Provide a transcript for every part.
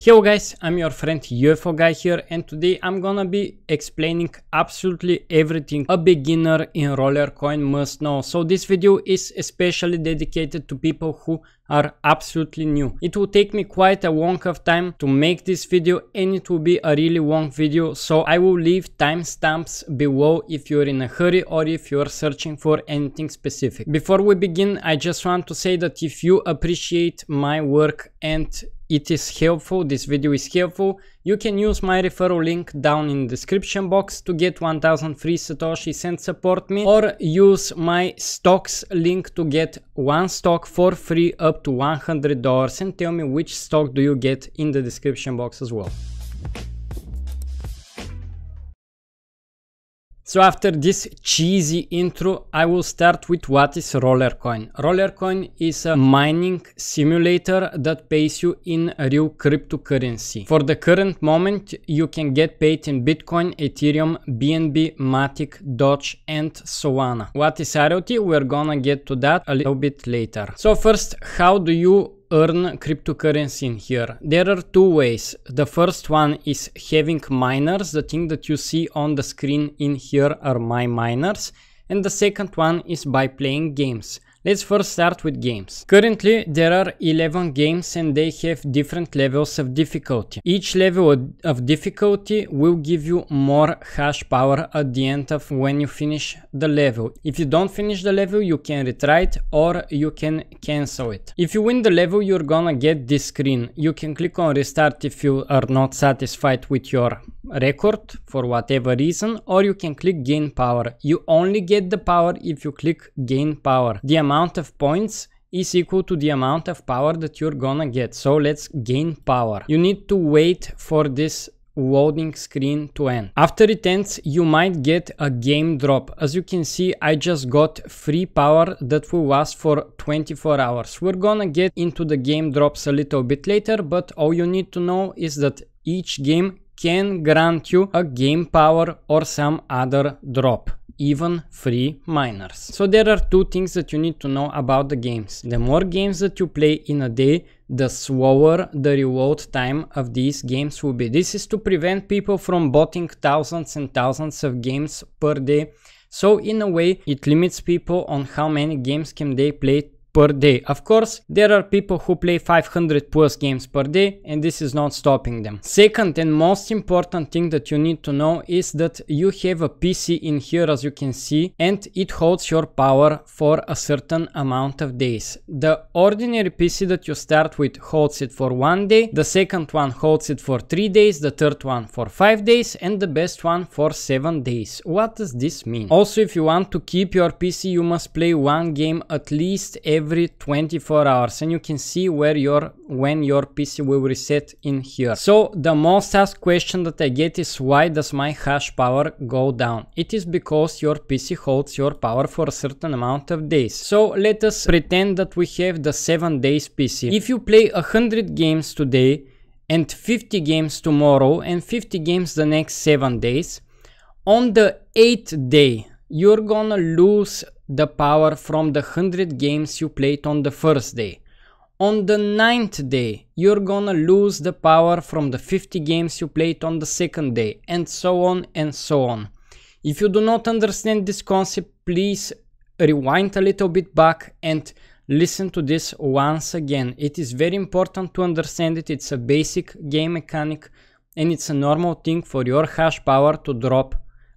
Hello guys, I'm your friend UFO Guy here, and today I'm gonna be explaining absolutely everything a beginner in Rollercoin must know. So this video is especially dedicated to people who are absolutely new. It will take me quite a long of time to make this video, and it will be a really long video, so I will leave timestamps below if you're in a hurry or if you're searching for anything specific. Before we begin, I just want to say that if you appreciate my work and it is helpful, this video is helpful, you can use my referral link down in the description box to get 1000 free satoshis and support me, or use my stocks link to get one stock for free up to $100, and tell me which stock do you get in the description box as well. So after this cheesy intro, I will start with what is Rollercoin. Rollercoin is a mining simulator that pays you in real cryptocurrency. For the current moment, you can get paid in Bitcoin, Ethereum, BNB, Matic, Doge, and Solana. What is IoT? We're gonna get to that a little bit later. So first, how do you earn cryptocurrency in here? There are two ways. The first one is having miners. The thing that you see on the screen in here are my miners. And the second one is by playing games. Let's first start with games. Currently there are 11 games and they have different levels of difficulty. Each level of difficulty will give you more hash power at the end of when you finish the level. If you don't finish the level, you can retry it or you can cancel it. If you win the level, you're gonna get this screen. You can click on restart if you are not satisfied with your record for whatever reason, or you can click gain power. You only get the power if you click gain power. The amount of points is equal to the amount of power that you're gonna get. So let's gain power. You need to wait for this loading screen to end. After it ends, you might get a game drop. As you can see, I just got free power that will last for 24 hours. We're gonna get into the game drops a little bit later, but all you need to know is that each game can grant you a game power or some other drop, even free miners. So there are two things that you need to know about the games. The more games that you play in a day, the slower the reload time of these games will be. This is to prevent people from botting thousands and thousands of games per day. So in a way, it limits people on how many games can they play per day. Of course, there are people who play 500 plus games per day, and this is not stopping them. Second and most important thing that you need to know is that you have a PC in here, as you can see, and it holds your power for a certain amount of days. The ordinary PC that you start with holds it for 1 day, the second one holds it for 3 days, the third one for 5 days, and the best one for 7 days. What does this mean? Also, if you want to keep your PC, you must play one game at least every 24 hours, and you can see when your PC will reset in here. So the most asked question that I get is, why does my hash power go down? It is because your PC holds your power for a certain amount of days. So let us pretend that we have the 7 days PC. If you play 100 games today and 50 games tomorrow and 50 games the next 7 days, on the 8th day you're gonna lose the power from the 100 games you played on the first day. On the 9th day, you're gonna lose the power from the 50 games you played on the second day, and so on and so on. If you do not understand this concept, please rewind a little bit back and listen to this once again. It is very important to understand it. It's a basic game mechanic, and it's a normal thing for your hash power to drop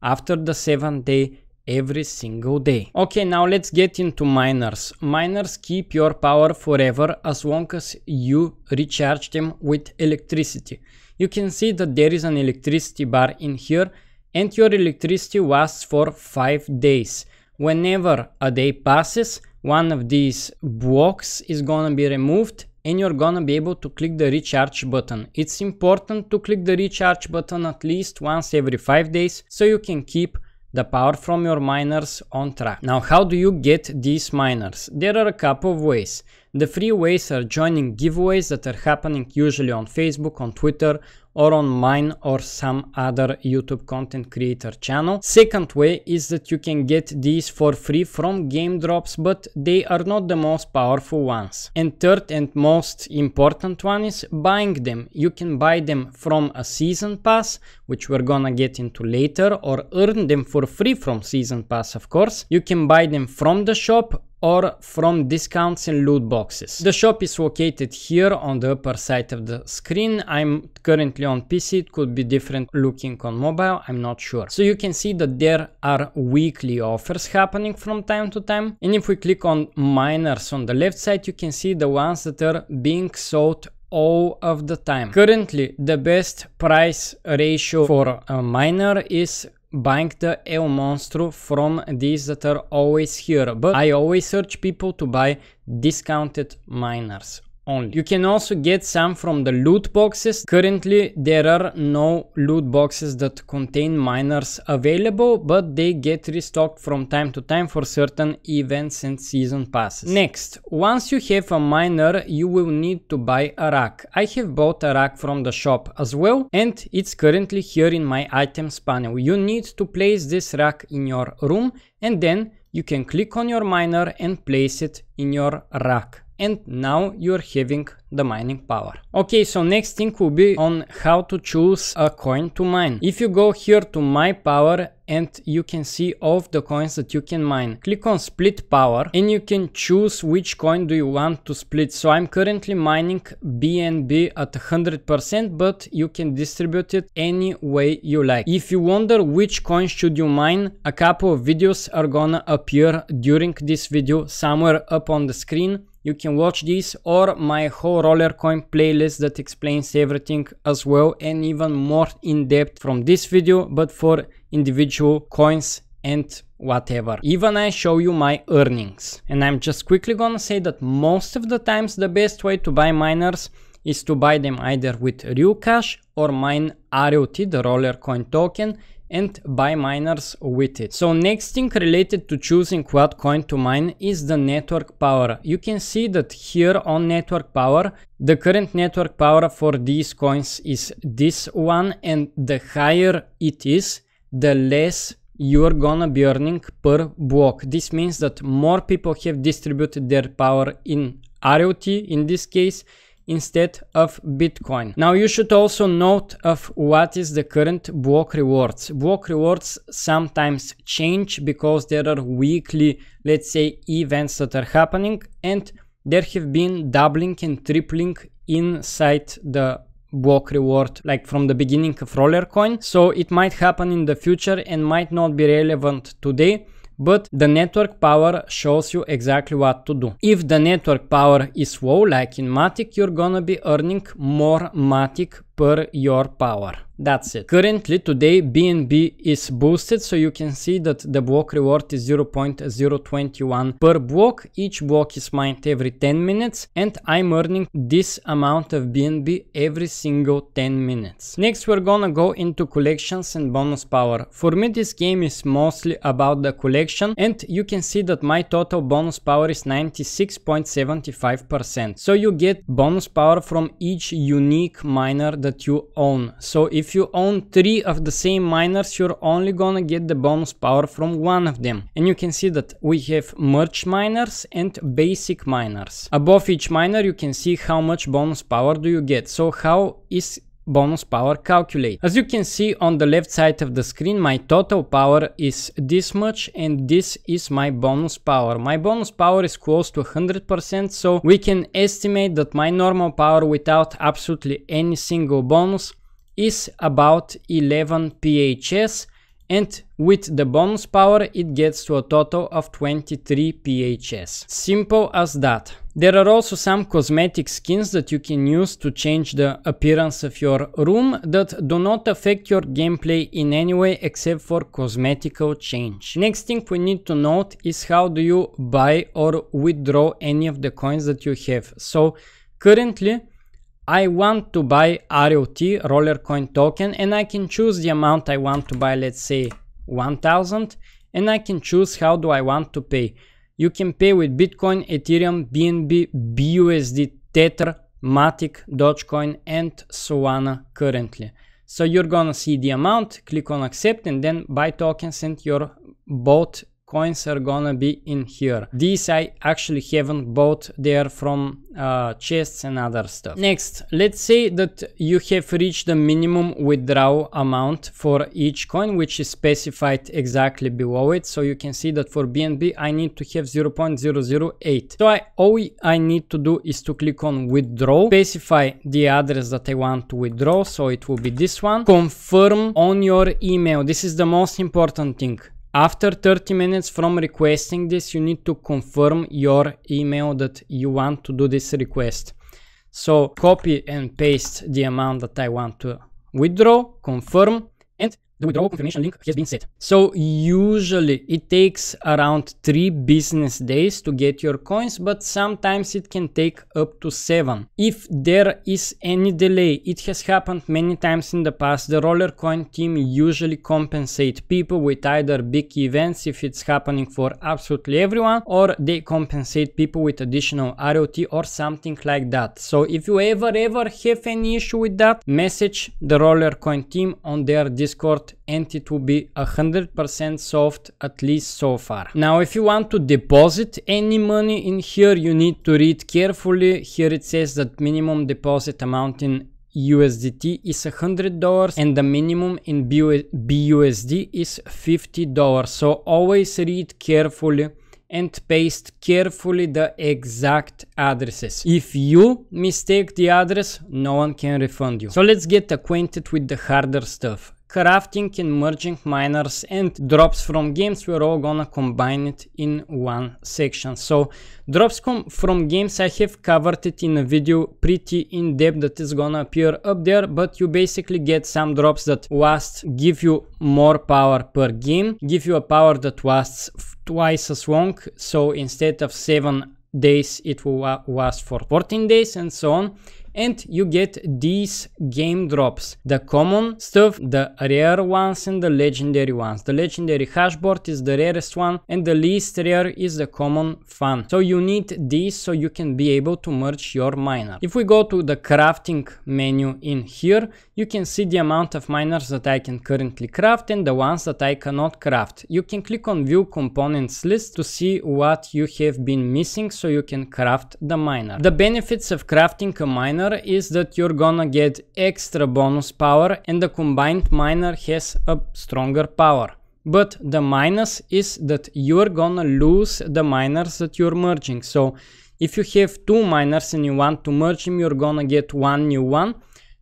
after the 7th day every single day. Okay, now let's get into miners. Miners keep your power forever as long as you recharge them with electricity. You can see that there is an electricity bar in here, and your electricity lasts for 5 days. Whenever a day passes, one of these blocks is gonna be removed and you're gonna be able to click the recharge button. It's important to click the recharge button at least once every 5 days so you can keep the power from your miners on track. Now, how do you get these miners? There are a couple of ways. The free ways are joining giveaways that are happening usually on Facebook, on Twitter, or on mine or some other YouTube content creator channel. Second way is that you can get these for free from game drops, but they are not the most powerful ones. And third and most important one is buying them. You can buy them from a season pass, which we're gonna get into later, or earn them for free from season pass, of course. You can buy them from the shop or from discounts and loot boxes. The shop is located here on the upper side of the screen. I'm currently on PC, it could be different looking on mobile, I'm not sure. So you can see that there are weekly offers happening from time to time. And if we click on miners on the left side, you can see the ones that are being sold all of the time. Currently, the best price ratio for a miner is buying the El Monstro from these that are always here, but I always urge people to buy discounted miners only. You can also get some from the loot boxes. Currently there are no loot boxes that contain miners available, but they get restocked from time to time for certain events and season passes. Next, once you have a miner, you will need to buy a rack. I have bought a rack from the shop as well, and it's currently here in my items panel. You need to place this rack in your room, and then you can click on your miner and place it in your rack. And now you're having the mining power. Okay, so next thing will be on how to choose a coin to mine. If you go here to my power, and you can see all of the coins that you can mine. Click on split power and you can choose which coin do you want to split. So I'm currently mining BNB at 100%, but you can distribute it any way you like. If you wonder which coin should you mine, a couple of videos are gonna appear during this video somewhere up on the screen. You can watch this or my whole Rollercoin playlist that explains everything as well, and even more in depth from this video, but for individual coins and whatever. Even I show you my earnings. And I'm just quickly gonna say that most of the times the best way to buy miners is to buy them either with real cash or mine RLT, the Rollercoin token, and buy miners with it. So next thing related to choosing what coin to mine is the network power. You can see that here on network power, the current network power for these coins is this one, and the higher it is, the less you're gonna be earning per block. This means that more people have distributed their power in RLT in this case, instead of Bitcoin. Now you should also note of what is the current block rewards. Block rewards sometimes change because there are weekly, let's say, events that are happening, and there have been doubling and tripling inside the block reward, like from the beginning of Rollercoin. So it might happen in the future and might not be relevant today, but the network power shows you exactly what to do. If the network power is low, like in Matic, you're gonna be earning more Matic per your power. That's it. Currently today BNB is boosted, so you can see that the block reward is 0.021 per block. Each block is mined every 10 minutes and I'm earning this amount of BNB every single 10 minutes. Next we're gonna go into collections and bonus power. For me this game is mostly about the collection, and you can see that my total bonus power is 96.75%. So you get bonus power from each unique miner that you own. So if you own 3 of the same miners, you're only gonna get the bonus power from one of them. And you can see that we have merged miners and basic miners. Above each miner you can see how much bonus power do you get. So how is bonus power calculate? As you can see on the left side of the screen, my total power is this much, and this is my bonus power. My bonus power is close to 100%, so we can estimate that my normal power without absolutely any single bonus is about 11 PHS, and with the bonus power it gets to a total of 23 PHS. Simple as that. There are also some cosmetic skins that you can use to change the appearance of your room that do not affect your gameplay in any way except for cosmetical change. Next thing we need to note is how do you buy or withdraw any of the coins that you have. So currently I want to buy RLT, Rollercoin token, and I can choose the amount I want to buy, let's say 1000, and I can choose how do I want to pay. You can pay with Bitcoin, Ethereum, BNB, BUSD, Tether, Matic, Dogecoin and Solana currently. So you're gonna see the amount, click on accept, and then buy tokens, and your both coins are gonna be in here. These I actually haven't bought, they are from chests and other stuff. Next, let's say that you have reached the minimum withdrawal amount for each coin, which is specified exactly below it. So you can see that for BNB I need to have 0.008. So all I need to do is to click on withdraw, specify the address that I want to withdraw, so it will be this one. Confirm on your email. This is the most important thing. After 30 minutes from requesting this, you need to confirm your email that you want to do this request. So copy and paste the amount that I want to withdraw, confirm, and the withdrawal confirmation link has been set. So usually it takes around 3 business days to get your coins, but sometimes it can take up to 7. If there is any delay, it has happened many times in the past, the Rollercoin team usually compensate people with either big events if it's happening for absolutely everyone, or they compensate people with additional ROT or something like that. So if you ever have any issue with that, message the Rollercoin team on their Discord and it will be 100% solved, at least so far. Now if you want to deposit any money in here, you need to read carefully. Here it says that minimum deposit amount in USDT is $100 and the minimum in BUSD is $50. So always read carefully and paste carefully the exact addresses. If you mistake the address, no one can refund you. So let's get acquainted with the harder stuff. Crafting and merging miners and drops from games, we're all gonna combine it in one section. So drops from games, I have covered it in a video pretty in depth that is gonna appear up there, but you basically get some drops that last, give you more power per game, give you a power that lasts twice as long. So instead of 7 days, it will last for 14 days and so on. And you get these game drops, the common stuff, the rare ones and the legendary ones. The legendary hashboard is the rarest one and the least rare is the common fun. So you need these so you can be able to merge your miner. If we go to the crafting menu in here, you can see the amount of miners that I can currently craft and the ones that I cannot craft. You can click on view components list to see what you have been missing so you can craft the miner. The benefits of crafting a miner is that you're gonna get extra bonus power and the combined miner has a stronger power. But the minus is that you're gonna lose the miners that you're merging. So if you have 2 miners and you want to merge them, you're gonna get 1 new one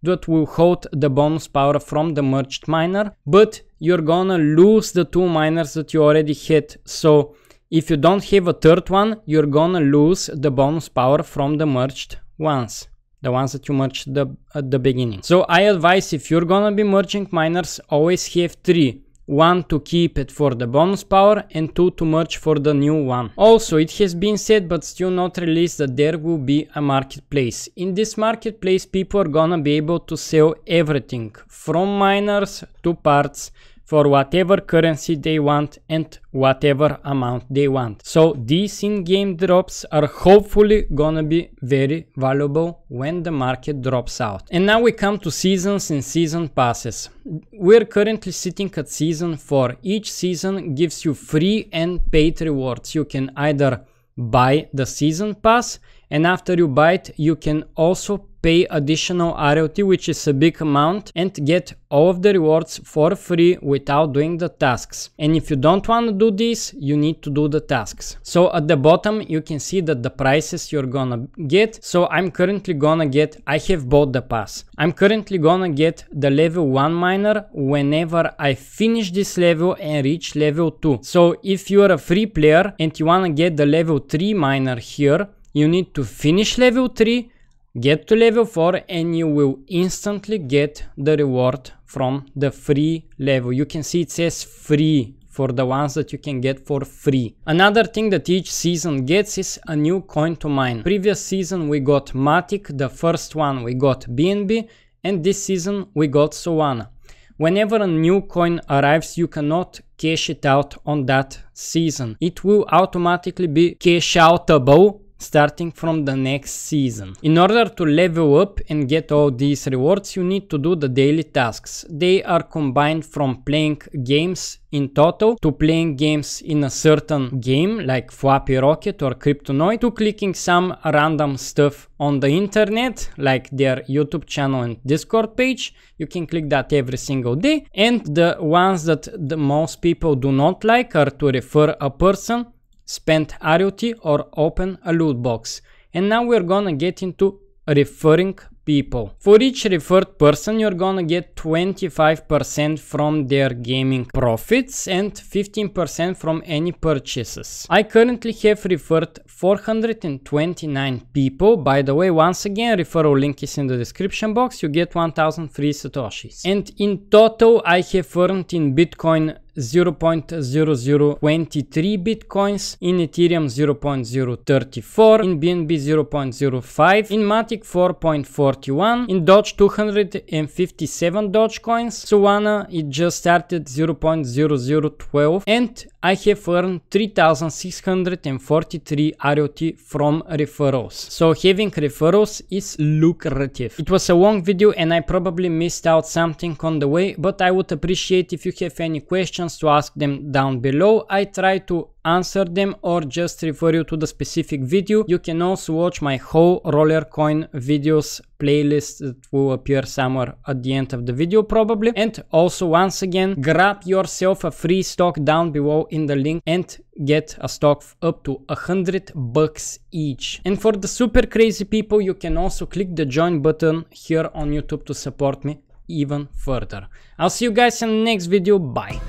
that will hold the bonus power from the merged miner, but you're gonna lose the 2 miners that you already had. So if you don't have a third one, you're gonna lose the bonus power from the merged ones. The ones that you merged at the beginning. So I advise, if you're gonna be merging miners, always have 3. 1 to keep it for the bonus power and 2 to merge for the new one. Also, it has been said but still not released that there will be a marketplace. In this marketplace, people are gonna be able to sell everything from miners to parts for whatever currency they want and whatever amount they want. So these in-game drops are hopefully gonna be very valuable when the market drops out. And now we come to seasons and season passes. We're currently sitting at season 4. Each season gives you free and paid rewards. You can either buy the season pass, and after you buy it, you can also pay additional ROT, which is a big amount, and get all of the rewards for free without doing the tasks. And if you don't want to do this, you need to do the tasks. So at the bottom, you can see that the prices you're gonna get. So I'm currently gonna get, I have bought the pass. I'm currently gonna get the level 1 miner whenever I finish this level and reach level 2. So if you're a free player and you wanna get the level 3 miner here, you need to finish level 3, get to level 4, and you will instantly get the reward from the free level. You can see it says free for the ones that you can get for free. Another thing that each season gets is a new coin to mine. Previous season we got Matic, the first one we got BNB, and this season we got Solana. Whenever a new coin arrives, you cannot cash it out on that season. It will automatically be cash outable starting from the next season. In order to level up and get all these rewards, you need to do the daily tasks. They are combined from playing games in total, to playing games in a certain game like Flappy Rocket or Cryptonoid, to clicking some random stuff on the internet like their YouTube channel and Discord page. You can click that every single day. And the ones that the most people do not like are to refer a person, spend ROT, or open a loot box. And now we're gonna get into referring people. For each referred person, you're gonna get 25% from their gaming profits and 15% from any purchases. I currently have referred 429 people. By the way, once again, referral link is in the description box. You get 1000 free satoshis. And in total, I have earned in Bitcoin 0.0023 bitcoins, in Ethereum 0.034, in BNB 0.05, in Matic 4.41, in Doge 257 Dogecoins, Solana it just started 0.0012, and I have earned 3643 ROT from referrals. So having referrals is lucrative. It was a long video and I probably missed out something on the way, but I would appreciate if you have any questions to ask them down below. I try to answer them or just refer you to the specific video. You can also watch my whole Rollercoin videos playlist that will appear somewhere at the end of the video probably. And also, once again, grab yourself a free stock down below in the link and get a stock up to $100 each. And for the super crazy people, you can also click the join button here on YouTube to support me even further. I'll see you guys in the next video. Bye.